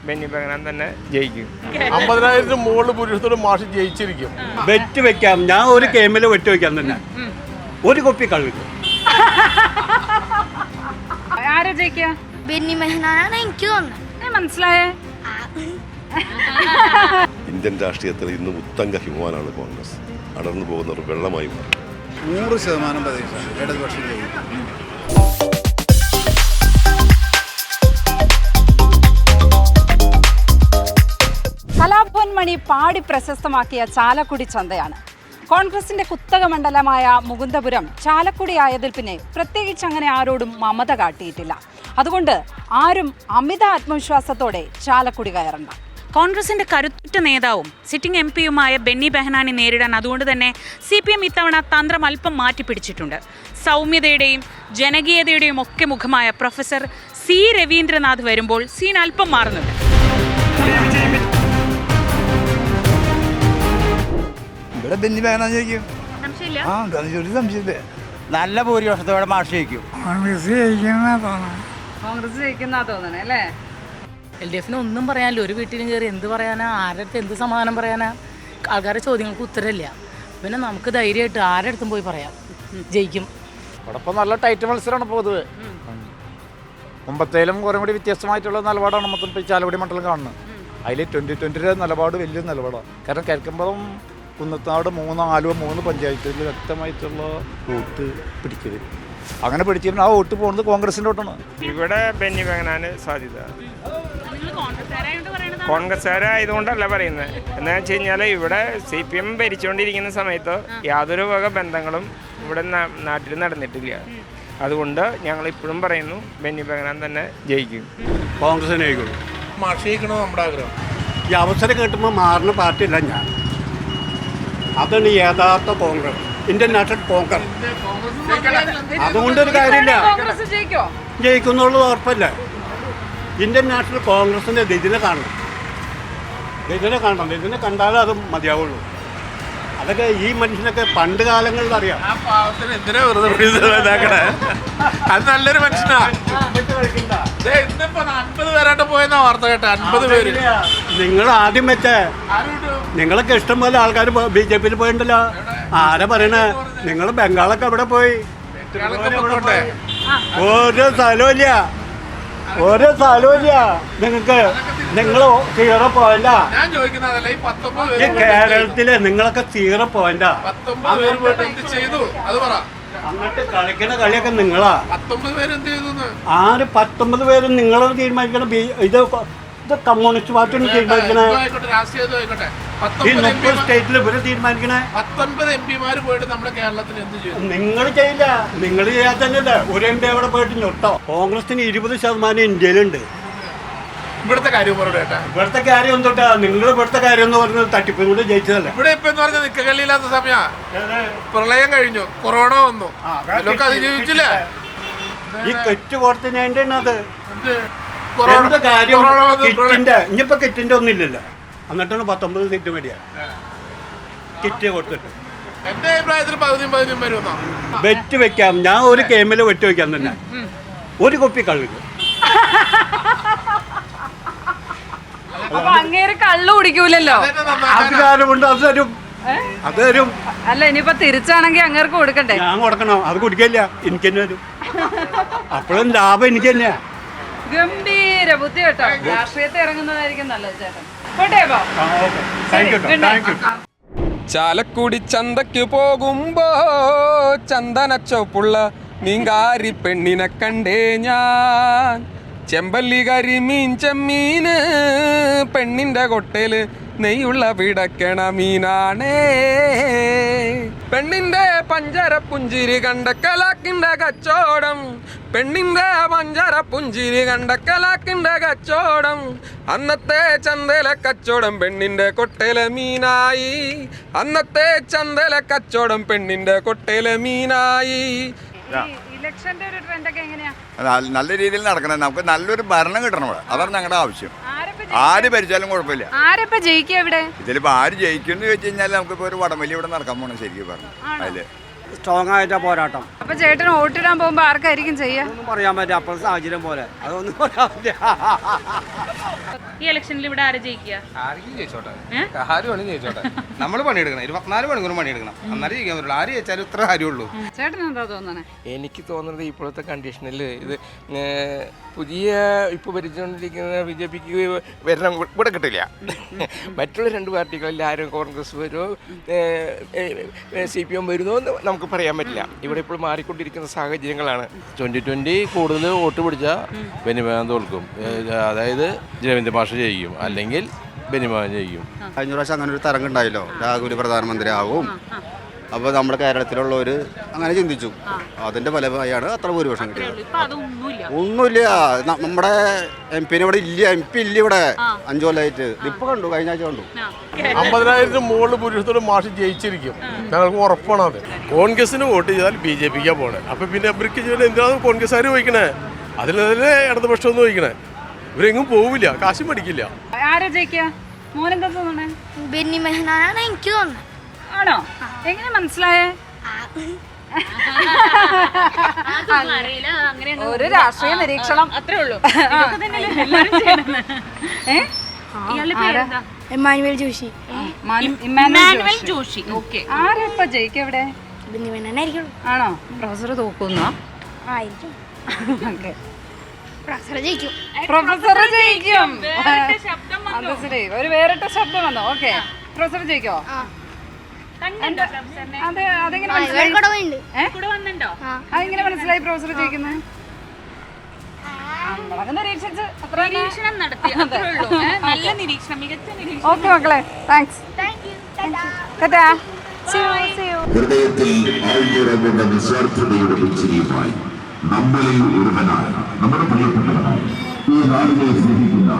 ബെന്നി ബെഹനാൻ തന്നെ ജയിക്കും. 50,000 മുകളിൽ പുരുഷത്തോട് മാഷ് ജയിച്ചിരിക്കും. വെറ്റ് വെക്കാം. ഞാൻ ഒരു ഗെയിമിൽ വെറ്റ് വെക്കാം തന്നെ. ഒരു കുപ്പി കള്ളിക്കും. ആരാ ജയിക്കുക? ബെന്നി ബെഹനാനാണ് എനിക്ക് തോന്നുന്നത്. മനസ്സിലായേ? ഇന്ത്യൻ രാഷ്ട്രീയത്തിൽ ഇന്ന് ഉത്തംഗ ഹിമാനാണ് കോൺഗ്രസ്. അടർന്നു പോകുന്നവർ വെള്ളമായി മാറി. 100% പ്രതീക്ഷ ഇടതുപക്ഷം ജയിക്കും. കലാഭവൻ മണി പാടി പ്രശസ്തമാക്കിയ ചാലക്കുടി ചന്തയാണ്. കോൺഗ്രസിന്റെ കുത്തക മണ്ഡലമായ മുകുന്ദപുരം ചാലക്കുടി ആയതിൽ പിന്നെ പ്രത്യേകിച്ച് അങ്ങനെ ആരോടും മമത കാട്ടിയിട്ടില്ല. അതുകൊണ്ട് ആരും അമിത ആത്മവിശ്വാസത്തോടെ ചാലക്കുടി കയറണ്ട. കോൺഗ്രസിന്റെ കരുത്തുറ്റ നേതാവും സിറ്റിംഗ് എം പിയുമായ ബെന്നി ബെഹനാനെ നേരിടാൻ അതുകൊണ്ട് തന്നെ CPM ഇത്തവണ തന്ത്രം അല്പം മാറ്റിപ്പിടിച്ചിട്ടുണ്ട്. സൗമ്യതയുടെയും ജനകീയതയുടെയും ഒക്കെ മുഖമായ പ്രൊഫസർ C രവീന്ദ്രനാഥ് വരുമ്പോൾ സീൻ അല്പം മാറുന്നുണ്ട്. ഇവിടെ ബെന്നി ബെഹനാൻ ജയിക്കും. സംശയമില്ല. നല്ല ഭൂരിപക്ഷത്തോടെ മാഷ് ജയിക്കും. കോൺഗ്രസ് ജയിക്കുന്ന തോന്നണേ അല്ലേ? LDF ഒന്നും പറയാനില്ല. ഒരു വീട്ടിലും കയറി എന്ത് പറയാനാ, ആരുടെ അടുത്ത് എന്ത് സമാധാനം പറയാനാ? ആൾക്കാരുടെ ചോദ്യങ്ങൾക്ക് ഉത്തരമില്ല. പിന്നെ നമുക്ക് ധൈര്യമായിട്ട് ആരുടെ അടുത്തും പോയി പറയാം, ജയിക്കും. ഇവിടെ ഇപ്പോൾ നല്ല ടൈറ്റ് മത്സരമാണ് പൊതുവെ. മുമ്പത്തേലും കുറേ കൂടി വ്യത്യസ്തമായിട്ടുള്ള നിലപാടാണ് മൊത്തം ഇപ്പോൾ ചാലക്കുടി മണ്ഡലം കാണുന്നത്. അതിൽ 2020 നിലപാട് വലിയ നിലപാടാണ്. കാരണം കിഴക്കമ്പലം, കുന്നത്താട്, 3 പഞ്ചായത്തിൽ വ്യക്തമായിട്ടുള്ള വോട്ട് പിടിക്കരുത്. അങ്ങനെ പിടിച്ചിരുന്ന ആ വോട്ട് പോകുന്നത് കോൺഗ്രസിൻ്റെ വോട്ടാണ്. ഇവിടെ ബെന്നി ബെഹനാന് സാധ്യത. കോൺഗ്രസ്സുകാരായതുകൊണ്ടല്ല പറയുന്നത്. എന്താണെന്ന് വെച്ച് കഴിഞ്ഞാൽ ഇവിടെ CPM ഭരിച്ചുകൊണ്ടിരിക്കുന്ന സമയത്ത് യാതൊരു വക ബന്ധങ്ങളും ഇവിടെ നാട്ടിൽ നടന്നിട്ടില്ല. അതുകൊണ്ട് ഞങ്ങൾ ഇപ്പോഴും പറയുന്നു ബെന്നി ബെഹനാൻ തന്നെ ജയിക്കും. കോൺഗ്രസിനെ ജയിക്കുള്ളൂ. മാഷ് ജയിക്കണോ നമ്മുടെ ആഗ്രഹം. ഈ അവസരം കിട്ടുമ്പോൾ മാറുന്ന പാർട്ടിയല്ല ഞാൻ. അതാണ് യഥാർത്ഥ കോൺഗ്രസ്, ഇന്ത്യൻ നാഷണൽ കോൺഗ്രസ്. അതുകൊണ്ടൊരു കാര്യമില്ല. ജയിക്കുന്നുള്ളത് ഉറപ്പല്ല. ഇന്ത്യൻ നാഷണൽ കോൺഗ്രസിൻ്റെ ഇതിനെ കാണണം. ഇതിനെ കണ്ടാലേ അത് മതിയാവുള്ളൂ. അതൊക്കെ ഈ മനുഷ്യനൊക്കെ പണ്ട് കാലങ്ങളിൽ അറിയാം. എന്തിനാ വെറുതെ അത് നല്ലൊരു മനുഷ്യനാ. ഇന്നിപ്പോ 50 പേരായിട്ട് പോയെന്നാ വാർത്ത കേട്ടെ. 50 പേര്. നിങ്ങൾ ആദ്യം വെച്ചേ, നിങ്ങളൊക്കെ ഇഷ്ടം പോലെ ആൾക്കാർ BJPയിൽ പോയിട്ടുണ്ടല്ലോ. ആരാ പറയണേ? നിങ്ങൾ ബംഗാളൊക്കെ എവിടെ പോയി? ഒരു സ്ഥലമില്ല നിങ്ങൾക്ക്. നിങ്ങൾ 0 പോയിന്റാ. ഈ കേരളത്തില് നിങ്ങളൊക്കെ 0 പോയിന്റാ. അങ്ങോട്ട് കളിക്കണ കളിയൊക്കെ നിങ്ങളാ. 19 പേരും നിങ്ങളൊന്ന് തീരുമാനിക്കണം. ഇത് കമ്മ്യൂണിസ്റ്റ് പാർട്ടിയാണ് തീരുമാനിക്കണേ. ഈ 30 സ്റ്റേറ്റിൽ ഇവര് തീരുമാനിക്കണേ. 19 MP പോയിട്ട് നമ്മുടെ കേരളത്തിൽ എന്ത് ചെയ്യും? നിങ്ങൾ ചെയ്യില്ല. നിങ്ങൾ ചെയ്യാൻ തന്നെയല്ലേ. ഒരു MP അവിടെ പോയിട്ട് ഞൊട്ടോ. കോൺഗ്രസിന് 20% ഇന്ത്യയിലുണ്ട്. ഇവിടുത്തെ കാര്യം ഇവിടുത്തെ കാര്യം എന്തൊട്ടാ? നിങ്ങൾ ഇവിടുത്തെ കാര്യം എന്ന് പറഞ്ഞത് തട്ടിപ്പും കൂടെ ജയിച്ചതല്ലേ. ഇവിടെ ഇപ്പൊ എന്ന് പറഞ്ഞാൽ നിക്കകളില്ലാത്ത സമയ പ്രളയം കഴിഞ്ഞു, കൊറോണ വന്നു, ഇതൊക്കെ അതിജീവിച്ചില്ലേ? ഈ കെറ്റ് കൊടുത്തതിന്റെ അത് എന്ത് കാര്യം? കിറ്റിന്റെ ഇനിയിപ്പോ കിറ്റിന്റെ ഒന്നും ഇല്ലല്ലോ. എന്നിട്ടാണ് 19 സീറ്റ് മേടിയ കിറ്റ് കൊടുത്തിട്ട്. എന്റെ അഭിപ്രായത്തിൽ 10 വരുന്നോ? വെറ്റ് വെക്കാം. ഞാൻ ഒരു ഗെയിമിൽ വെറ്റ് വെക്കാം തന്നെ. ഒരു കുപ്പി കള്ളിക്കും. അപ്പൊ അങ്ങേര് കള്ളു കുടിക്കൂലല്ലോ. അത് കാരണമുണ്ട്. അത് തരും. അല്ല, ഇനിയിപ്പോ തിരിച്ചാണെങ്കിൽ അങ്ങേർക്ക് കൊടുക്കണ്ടേ? ഞാൻ കൊടുക്കണോ? അത് കുടിക്കില്ല. എനിക്ക് തന്നെ വരും. അപ്പോഴും ലാഭം എനിക്ക് തന്നെയാ. ഗംഭീര ബുദ്ധി കേട്ടോ. രാഷ്ട്രീയത്തിൽ ഇറങ്ങുന്നതായിരിക്കും നല്ലത് ചേട്ടൻ. കോട്ടയപ്പോ ചാലക്കുടി ചന്തയ്ക്ക് പോകുമ്പോ ചന്ദനച്ചോപ്പുള്ള മീൻകാരി പെണ്ണിനെ കണ്ടേ ഞാൻ. ചെമ്പല്ലി കരിമീൻ ചെമ്മീന് പെണ്ണിന്റെ കൊട്ടേല് നെയ്യുള്ള പിടക്കണ മീനാണേ. പെണ്ണിന്റെ പഞ്ചര പുഞ്ചിരി കണ്ട കലാക്കിന്റെ കച്ചോടം. പെണ്ണിന്റെ പഞ്ചര പുഞ്ചിരി കണ്ട കലാക്കിന്റെ കച്ചോടം. അന്നത്തെ ചന്തല കച്ചോടം പെണ്ണിന്റെ കൊട്ടേലെ മീനായി. അന്നത്തെ ചന്തല കച്ചോടം പെണ്ണിന്റെ കൊട്ടേലെ മീനായി. ഇലക്ഷന്റെ ഒരു ട്രെൻഡ് ഒക്കെ എങ്ങനെയാ? നല്ല രീതിയിൽ നടക്കണം. നമുക്ക് നല്ലൊരു ഭരണം കിട്ടണം. അതാണ് ഞങ്ങളുടെ ആവശ്യം. ആര് ഭരിച്ചാലും കുഴപ്പമില്ല. ആരപ്പ ജയിക്കുക ഇവിടെ? ഇതിലിപ്പോ ആര് ജയിക്കും എന്ന് ചോദിച്ചു കഴിഞ്ഞാൽ നമുക്കിപ്പോ ഒരു വടംവലി ഇവിടെ നടക്കാൻ പോകണം. ശരിക്കും പറഞ്ഞു അതില് സ്ട്രോങ് ആയിട്ടാ പോരാട്ടം. അപ്പൊ ചേട്ടൻ വോട്ടിടാൻ പോകുമ്പോ ആർക്കായിരിക്കും ചെയ്യാ? ഒന്നും പറയാൻ പറ്റില്ല, അപ്പോൾ സാഹചര്യം പോലെ അതൊന്നും പറയാൻ പറ്റില്ല. ഈ ഇലക്ഷനിൽ ഇവിടെ ആരെ ജയിക്കുക? ആരെങ്കിലും ജയിച്ചോട്ടെ, ആര് വേണം ജയിച്ചോട്ടെ. നമ്മൾ പണിയെടുക്കണം, 24 മണിക്കൂർ പണിയെടുക്കണം, എന്നാലും ജയിക്കാൻ പറ്റുള്ളൂ. ആര് ജയിച്ചാലും ഇത്ര കാര്യമുള്ളൂ. ചേട്ടൻ എന്താ തോന്നണേ? എനിക്ക് തോന്നുന്നത് ഇപ്പോഴത്തെ കണ്ടീഷനിൽ ഇത് പുതിയ ഇപ്പോൾ ഭരിച്ചുകൊണ്ടിരിക്കുന്ന BJPക്ക് വരണം ഇവിടെ കിട്ടില്ല. മറ്റുള്ള 2 പാർട്ടികളിൽ ആരും കോൺഗ്രസ് വരുമോ CPM വരുമോ എന്ന് നമുക്ക് പറയാൻ പറ്റില്ല. ഇവിടെ ഇപ്പോൾ മാറിക്കൊണ്ടിരിക്കുന്ന സാഹചര്യങ്ങളാണ്. 2020 കൂടുതൽ വോട്ട് പിടിച്ചാൽ ബെനിമോഹൻ തോൽക്കും. അതായത് രവീന്ദ്ര മാഷ് ജയിക്കും, അല്ലെങ്കിൽ ബെനിമോഹൻ ജയിക്കും. കഴിഞ്ഞ പ്രാവശ്യം അങ്ങനെ ഒരു തരംഗുണ്ടായല്ലോ, രാഹുൽ പ്രധാനമന്ത്രി ആവും. അപ്പോൾ നമ്മുടെ കേരളത്തിലുള്ളവർ അങ്ങനെ ചിന്തിച്ചു, അതിൻ്റെ ഫലമായാണ് അത്ര ഭൂരിപക്ഷം കിട്ടിയത്. ഒന്നുമില്ല, നമ്മുടെ MP ഇവിടെ ഇല്ല, MP ഇല്ല ഇവിടെ 5 കൊല്ലമായിട്ട്. ഇപ്പൊ കണ്ടു, കഴിഞ്ഞ ആഴ്ച കണ്ടു. 50,000 മുകളിൽ ഭൂരിപക്ഷത്തോടെ മാഷ് ജയിച്ചിരിക്കും, ഞങ്ങൾക്ക് ഉറപ്പാണ്. അത് കോൺഗ്രസിന് വോട്ട് ചെയ്താൽ BJPക്കാണ് പോണേ. അപ്പൊ പിന്നെ അവർക്ക് ചെയ്താൽ എന്തിനാണ് കോൺഗ്രസ്സുകാർ വഹിക്കണേ? അതിൽ തന്നെ ഇടതുപക്ഷം ഒന്നും വഹിക്കണേ. ഇവരെങ്ങും പോവില്ല, കാശും പഠിക്കില്ല. ആരാ ജയിക്കുക? മോനെന്താ തോന്നണേ? ബെന്നി മെഹനാനാണ് എനിക്ക് തോന്നുന്നത്. ആണോ? എങ്ങനെ മനസ്സിലായേ? ഒരു രാഷ്ട്രീയ നിരീക്ഷണം അത്രേ ഉള്ളൂ. എമ്മാനുവൽ ജോഷി. ഇമ്മാനുവൽ ജോഷി. ആരാ ഇപ്പൊ ജയിക്കുക ഇവിടെ? ബെന്നി മെഹനാനായിരിക്കും. ആണോ? പ്രൊഫസർ തോക്കുന്നോ? ആയിരിക്കും. പ്രൊഫസർ ജയിക്കും. പ്രൊഫസർ ജയിക്കും. അത് ശരി, ഒരു വേറിട്ട ശബ്ദം വന്നോ? ഓക്കെ, പ്രൊഫസർ ജയിക്കോ? അതെങ്ങനെ മനസ്സിലായി? അതെങ്ങനെ മനസ്സിലായി പ്രൊഫസർ ജയിക്കുന്നത്? നിരീക്ഷണം നടത്തി. നല്ല നിരീക്ഷണം, മികച്ച നിരീക്ഷണം. ഓക്കെ മക്കളെ, താങ്ക്സ്. ഹൃദയത്തിൽ ആയിരങ്ങളുടെ നിസ്വാർത്ഥതയുടെ പുഞ്ചിരിയുമായി നമ്മളിൽ ഒരുവനായ നമ്മുടെ പ്രിയപ്പെട്ടവനായ ഈ നാടിനെ സ്നേഹിക്കുന്ന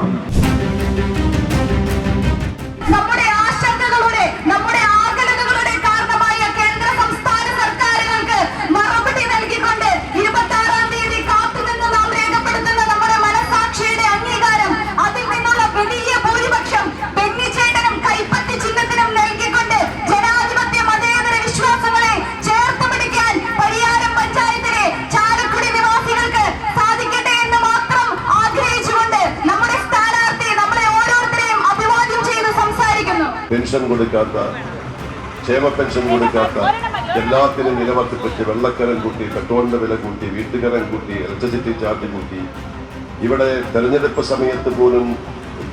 നമ്മുടെ ആശങ്കകളുടെ, നമ്മുടെ ആകുലതകളുടെ കാരണമായ കേന്ദ്ര സംസ്ഥാന സർക്കാരുകൾക്ക് മറുപടി നൽകിക്കൊണ്ട് 26-ാം തീയതി കാത്തുനിന്ന് നാം രേഖപ്പെടുത്തുന്ന നമ്മുടെ മനസാക്ഷിയുടെ അംഗീകാരം, അതിൽ നിന്നുള്ള വലിയ ഭൂരിപക്ഷം ബെന്നിച്ചേട്ടനും കൈപ്പത്തി ചിഹ്നത്തിനും നൽകിക്കൊണ്ട് ജനാധിപത്യ മതേതര വിശ്വാസങ്ങളെ ചേർത്ത് പിടിക്കാൻ പരിയാരം പഞ്ചായത്തിലെ ചാലക്കുടി നിവാസികൾക്ക് സാധിക്കട്ടെ എന്ന് മാത്രം ആഗ്രഹിച്ചുകൊണ്ട് നമ്മുടെ സ്ഥാനാർത്ഥി നമ്മളെ ഓരോരുത്തരെയും അഭിവാദ്യം ചെയ്ത് സംസാരിക്കുന്നു. പെൻഷൻ കൊടുക്കാത്ത, ക്ഷേമ പെൻഷൻ കൊടുക്കാത്ത, എല്ലാത്തിനും നിലവർത്തിപ്പിച്ച് വെള്ളക്കരം കൂട്ടി, പെട്രോളിന്റെ വില കൂട്ടി, വീട്ടുകരം കൂട്ടി, ഇലക്ട്രിസിറ്റി ചാർജ് കൂട്ടി, ഇവിടെ തെരഞ്ഞെടുപ്പ് സമയത്ത് പോലും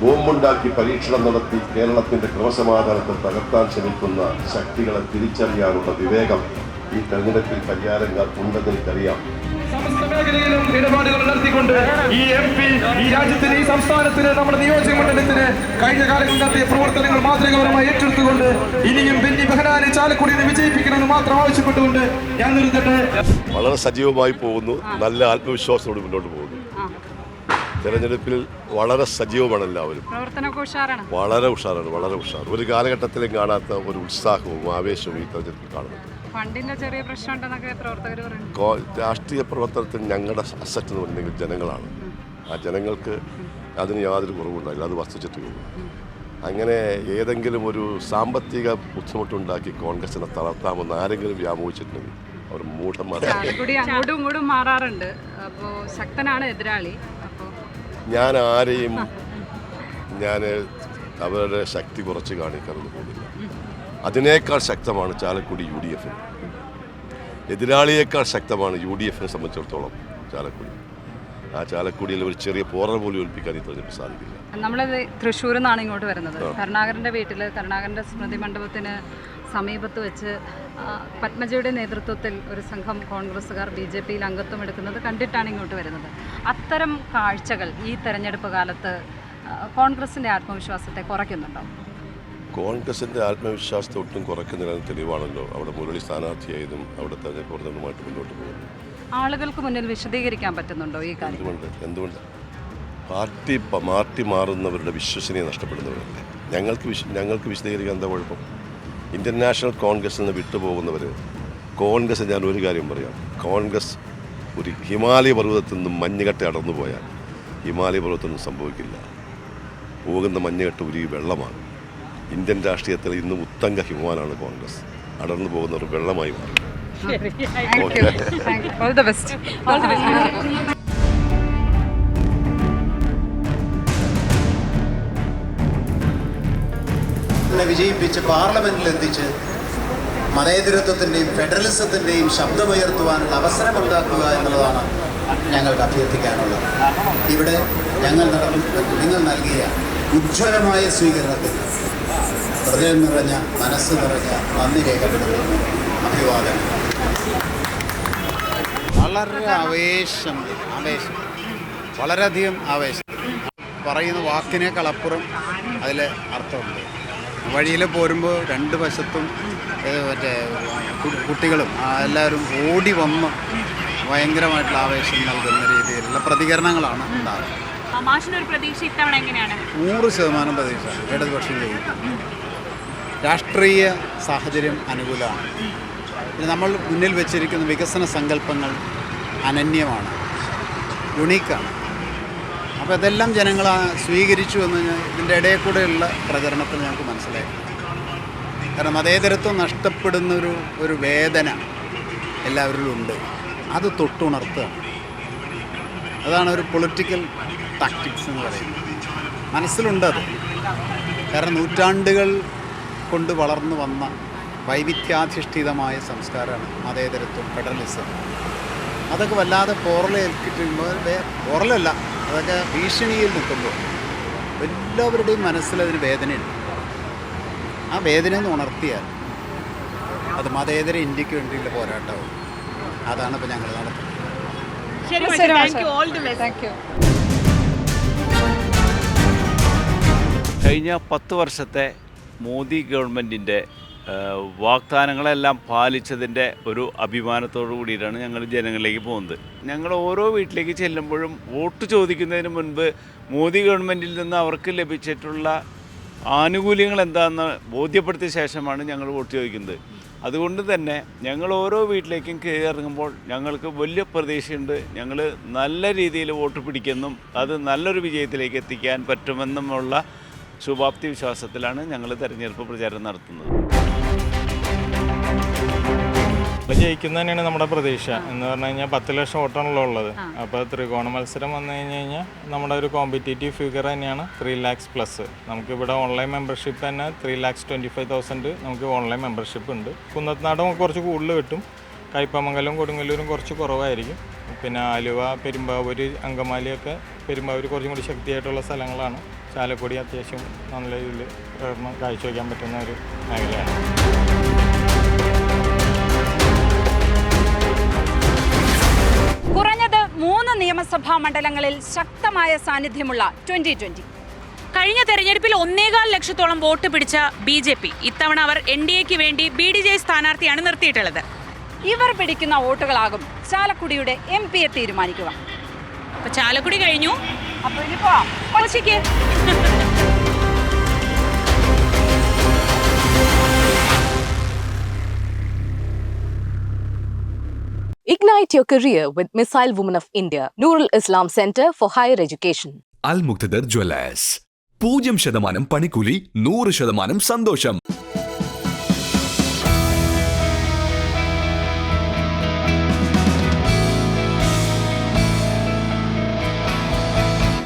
ബോംബുണ്ടാക്കി പരീക്ഷണം നടത്തി കേരളത്തിന്റെ ക്രമസമാധാനത്തെ തകർത്താൻ ശ്രമിക്കുന്ന ശക്തികളെ തിരിച്ചറിയാനുള്ള വിവേകം ഈ തെരഞ്ഞെടുപ്പിൽ പരിഹാരങ്ങൾക്കുണ്ടെന്ന് എനിക്കറിയാം. സമസ്ത മേഖലയിലും ഇടപാടുകൾ നടത്തിക്കൊണ്ട് ഈ MP ഈ രാജ്യത്തിന്, ഈ സംസ്ഥാനത്തിന്, നമ്മുടെ നിയോജക മണ്ഡലത്തിന് കഴിഞ്ഞ കാലങ്ങളിൽ നടത്തിയ പ്രവർത്തനങ്ങൾ മാതൃകാപരമായി ഏറ്റെടുത്തുകൊണ്ട് ഇനിയും ബെന്നി ബെഹനാനെ ചാലക്കുടിയിൽ വിജയിപ്പിക്കണമെന്ന് മാത്രം ആവശ്യപ്പെട്ടുകൊണ്ട് ഞാൻ നിർത്തട്ടെ. വളരെ സജീവമായി പോകുന്നു, നല്ല ആത്മവിശ്വാസത്തോടെ മുന്നോട്ട് പോകുന്നു. തെരഞ്ഞെടുപ്പിൽ വളരെ സജീവമാണ് എല്ലാവരും, വളരെ ഉഷാറാണ്, വളരെ ഉഷാർ. ഒരു കാലഘട്ടത്തിലും കാണാത്ത ഒരു ഉത്സാഹവും ആവേശവും ഈ തെരഞ്ഞെടുപ്പിൽ കാണുന്നുണ്ട്. ഫണ്ടിന്റെ ചെറിയ പ്രശ്നം ഉണ്ടെന്നൊക്കെ പ്രവർത്തകർ പറയുന്നു. രാഷ്ട്രീയ പ്രവർത്തനത്തിൽ ഞങ്ങളുടെ അസറ്റ് എന്ന് പറഞ്ഞെങ്കിൽ ജനങ്ങളാണ്. ആ ജനങ്ങൾക്ക് അതിന് യാതൊരു കുറവുണ്ടായില്ല, അത് വസ്തുചിത്രവും. അങ്ങനെ ഏതെങ്കിലും ഒരു സാമ്പത്തിക ബുദ്ധിമുട്ടുണ്ടാക്കി കോൺഗ്രസിനെ തളർത്താമെന്ന് ആരെങ്കിലും വ്യാമോഹിച്ചിട്ടുണ്ടെങ്കിൽ അവർ മൂഢന്മാരാണ്. അങ്ങോട്ടും ഇങ്ങോട്ടും മാറാറുണ്ട്. അപ്പോൾ ശക്തനാണ് എതിരാളി. ഞാൻ ആരെയും അവരുടെ ശക്തി കുറച്ച് കാണിക്കാനൊന്നും പോകുന്നില്ല. അതിനേക്കാൾ ശക്തമാണ് ചാലക്കുടി UDF. എതിരാളിയേക്കാൾ ശക്തമാണ് UDF സംബന്ധിച്ചിടത്തോളം ചാലക്കുടി. ആ ചാലക്കുടിയിൽ ഒരു ചെറിയ പോറ പോലും ഒലിപ്പിക്കാൻ ഈ തെരഞ്ഞെടുപ്പ് സാധിക്കില്ല. നമ്മളത് തൃശ്ശൂരിൽ നിന്നാണ് ഇങ്ങോട്ട് വരുന്നത്. കരുണാകരൻ്റെ വീട്ടിൽ, കരുണാകരൻ്റെ സ്മൃതി മണ്ഡപത്തിന് സമീപത്ത് വെച്ച് പത്മജയുടെ നേതൃത്വത്തിൽ ഒരു സംഘം കോൺഗ്രസ്സുകാർ BJPയിൽ അംഗത്വം എടുക്കുന്നത് കണ്ടിട്ടാണ് ഇങ്ങോട്ട് വരുന്നത്. അത്തരം കാഴ്ചകൾ ഈ തെരഞ്ഞെടുപ്പ് കാലത്ത് കോൺഗ്രസിൻ്റെ ആത്മവിശ്വാസത്തെ കുറയ്ക്കുന്നുണ്ടോ? കോൺഗ്രസിൻ്റെ ആത്മവിശ്വാസത്തെ ഒട്ടും കുറയ്ക്കുന്നതിന് തെളിവാണല്ലോ അവിടെ മുരളി സ്ഥാനാർത്ഥിയായതും അവിടെ തെരഞ്ഞെടുപ്പ് പ്രവർത്തനവുമായിട്ട് മുന്നോട്ട് പോകുന്നു. ആളുകൾക്ക് മുന്നിൽ വിശദീകരിക്കാൻ പറ്റുന്നുണ്ടോ ഈ കാര്യം? എന്തുകൊണ്ട് പാർട്ടി മാറുന്നവരുടെ വിശ്വസനീയത നഷ്ടപ്പെടുന്നവരല്ലേ? ഞങ്ങൾക്ക് വിശദീകരിക്കാൻ എന്താ കുഴപ്പം? ഇന്ത്യൻ നാഷണൽ കോൺഗ്രസിൽ നിന്ന് വിട്ടുപോകുന്നവർ കോൺഗ്രസ്, ഞാൻ ഒരു കാര്യം പറയാം, കോൺഗ്രസ് ഒരു ഹിമാലയ പർവ്വതത്തിൽ നിന്നും മഞ്ഞുകെട്ട് അടർന്നു പോയാൽ ഹിമാലയ പർവ്വതത്തൊന്നും സംഭവിക്കില്ല. പോകുന്ന മഞ്ഞുകെട്ട് ഒരു വെള്ളമാണ്. ഇന്ത്യൻ രാഷ്ട്രീയത്തിൽ ഇന്ന് ഉത്തങ്ക ഹിമവാനാണ് കോൺഗ്രസ്. അടർന്നു പോകുന്നവർ വെള്ളമായി മാറും. All the best. വിജയിപ്പിച്ച് പാർലമെന്റിൽ എത്തിച്ച് മതേതരത്വത്തിൻ്റെയും ഫെഡറലിസത്തിൻ്റെയും ശബ്ദമുയർത്തുവാനുള്ള അവസരമുണ്ടാക്കുക എന്നുള്ളതാണ് ഞങ്ങൾക്ക് അഭ്യർത്ഥിക്കാനുള്ളത്. ഇവിടെ നിങ്ങൾ നൽകിയ ഉജ്ജ്വലമായ സ്വീകരണത്തിൽ ഹൃദയം നിറഞ്ഞ മനസ്സ് നിറഞ്ഞ നന്ദി രേഖപ്പെടുത്തുന്നു. അഭിവാദനം. വളരെ ആവേശം, വളരെയധികം ആവേശം. പറയുന്ന വാക്കിനേക്കാളപ്പുറം അതിൽ അർത്ഥമുണ്ട്. വഴിയിൽ പോരുമ്പോൾ രണ്ട് വശത്തും മറ്റേ കുട്ടികളും എല്ലാവരും ഓടി വന്ന് ഭയങ്കരമായിട്ടുള്ള ആവേശം നൽകുന്ന രീതിയിലുള്ള പ്രതികരണങ്ങളാണ് ഉണ്ടാകുന്നത്. 100% പ്രതീക്ഷ ഇടതുപക്ഷം ജയിക്കും. രാഷ്ട്രീയ സാഹചര്യം അനുകൂലമാണ്. പിന്നെ നമ്മൾ മുന്നിൽ വെച്ചിരിക്കുന്ന വികസന സങ്കല്പങ്ങൾ അനന്യമാണ്, യുണീക്കാണ്. അപ്പോൾ ഇതെല്ലാം ജനങ്ങൾ സ്വീകരിച്ചു എന്ന് ഇതിൻ്റെ ഇടയിൽ കൂടെയുള്ള പ്രചരണത്തിൽ ഞങ്ങൾക്ക് മനസ്സിലായി. കാരണം മതേതരത്വം നഷ്ടപ്പെടുന്ന ഒരു വേദന എല്ലാവരിലും ഉണ്ട്. അത് തൊട്ടുണർത്തുകയാണ്. അതാണ് ഒരു പൊളിറ്റിക്കൽ ടാക്ടിക്സ് എന്ന് പറയുന്നത്. മനസ്സിലുണ്ടത്. കാരണം നൂറ്റാണ്ടുകൾ കൊണ്ട് വളർന്നു വന്ന വൈവിധ്യാധിഷ്ഠിതമായ സംസ്കാരമാണ് മതേതരത്വം, ഫെഡറലിസം. അതൊക്കെ വല്ലാതെ പോറലേൽക്കിട്ടുമ്പോൾ, പോറലല്ല, അതൊക്കെ ഭീഷണിയിൽ നിൽക്കുമ്പോൾ എല്ലാവരുടെയും മനസ്സിലതിന് വേദനയുണ്ട്. ആ വേദനയെന്ന് ഉണർത്തിയാൽ അത് മതേതര ഇന്ത്യക്ക് വേണ്ടിയുള്ള പോരാട്ടവും. അതാണ് ഇപ്പോൾ ഞങ്ങൾ നടത്തുന്നത്. കഴിഞ്ഞ 10 വർഷത്തെ മോദി ഗവൺമെൻറ്റിൻ്റെ വാഗ്ദാനങ്ങളെല്ലാം പാലിച്ചതിൻ്റെ ഒരു അഭിമാനത്തോടു കൂടിയിട്ടാണ് ഞങ്ങൾ ജനങ്ങളിലേക്ക് പോകുന്നത്. ഞങ്ങൾ ഓരോ വീട്ടിലേക്ക് ചെല്ലുമ്പോഴും വോട്ട് ചോദിക്കുന്നതിന് മുൻപ് മോദി ഗവൺമെൻറ്റിൽ നിന്ന് അവർക്ക് ലഭിച്ചിട്ടുള്ള ആനുകൂല്യങ്ങൾ എന്താണെന്ന് ബോധ്യപ്പെടുത്തിയ ശേഷമാണ് ഞങ്ങൾ വോട്ട് ചോദിക്കുന്നത്. അതുകൊണ്ട് തന്നെ ഞങ്ങൾ ഓരോ വീട്ടിലേക്കും കയറി ഇറങ്ങുമ്പോൾ ഞങ്ങൾക്ക് വലിയ പ്രതീക്ഷയുണ്ട്. ഞങ്ങൾ നല്ല രീതിയിൽ വോട്ട് പിടിക്കുമെന്നും അത് നല്ലൊരു വിജയത്തിലേക്ക് എത്തിക്കാൻ പറ്റുമെന്നുമുള്ള ശുഭാപ്തി വിശ്വാസത്തിലാണ് ഞങ്ങൾ തെരഞ്ഞെടുപ്പ് പ്രചാരണം നടത്തുന്നത്. ജയിക്കുന്ന തന്നെയാണ് നമ്മുടെ പ്രതീക്ഷ. എന്ന് പറഞ്ഞു കഴിഞ്ഞാൽ 10 ലക്ഷം വോട്ടാണല്ലോ ഉള്ളത്. അപ്പോൾ ത്രികോണ മത്സരം വന്നു കഴിഞ്ഞാൽ നമ്മുടെ ഒരു കോമ്പറ്റേറ്റീവ് ഫിഗർ തന്നെയാണ് 3 lakhs പ്ലസ്. നമുക്കിവിടെ ഓൺലൈൻ മെമ്പർഷിപ്പ് തന്നെ 3,25,000 നമുക്ക് ഓൺലൈൻ മെമ്പർഷിപ്പ് ഉണ്ട്. കുന്നത്തനാട് നമുക്ക് കുറച്ച് കൂടുതൽ കിട്ടും. കയ്പമംഗലവും കൊടുങ്ങല്ലൂരും കുറച്ച് കുറവായിരിക്കും. പിന്നെ ആലുവ, പെരുമ്പാവൂർ, അങ്കമാലിയൊക്കെ പെരുമ്പാവൂർ കുറച്ചും കൂടി ശക്തിയായിട്ടുള്ള സ്ഥലങ്ങളാണ്. ചാലക്കുടി അത്യാവശ്യം നല്ല രീതിയിൽ കാഴ്ചവെക്കാൻ പറ്റുന്ന ഒരു മേഖലയാണ്. കുറഞ്ഞത് 3 നിയമസഭാ മണ്ഡലങ്ങളിൽ ശക്തമായ സാന്നിധ്യമുള്ള 2020. കഴിഞ്ഞ തെരഞ്ഞെടുപ്പിൽ 1.25 ലക്ഷത്തോളം വോട്ട് പിടിച്ച BJP ഇത്തവണ അവർ NDAക്ക് വേണ്ടി BDJ സ്ഥാനാർത്ഥിയാണ് നിർത്തിയിട്ടുള്ളത്. ഇവർ പിടിക്കുന്ന വോട്ടുകളാകും ചാലക്കുടിയുടെ MP തീരുമാനിക്കുക. അപ്പോൾ ചാലക്കുടി കഴിഞ്ഞു, അപ്പോൾ ഇനി പോവാം കൊച്ചിക്ക്. Ignite your career with Missile Women of India, Nurul Islam Center for Higher Education. Al Muqtadar Jewellers. 0% പണിക്കൂലി, 100% സന്തോഷം.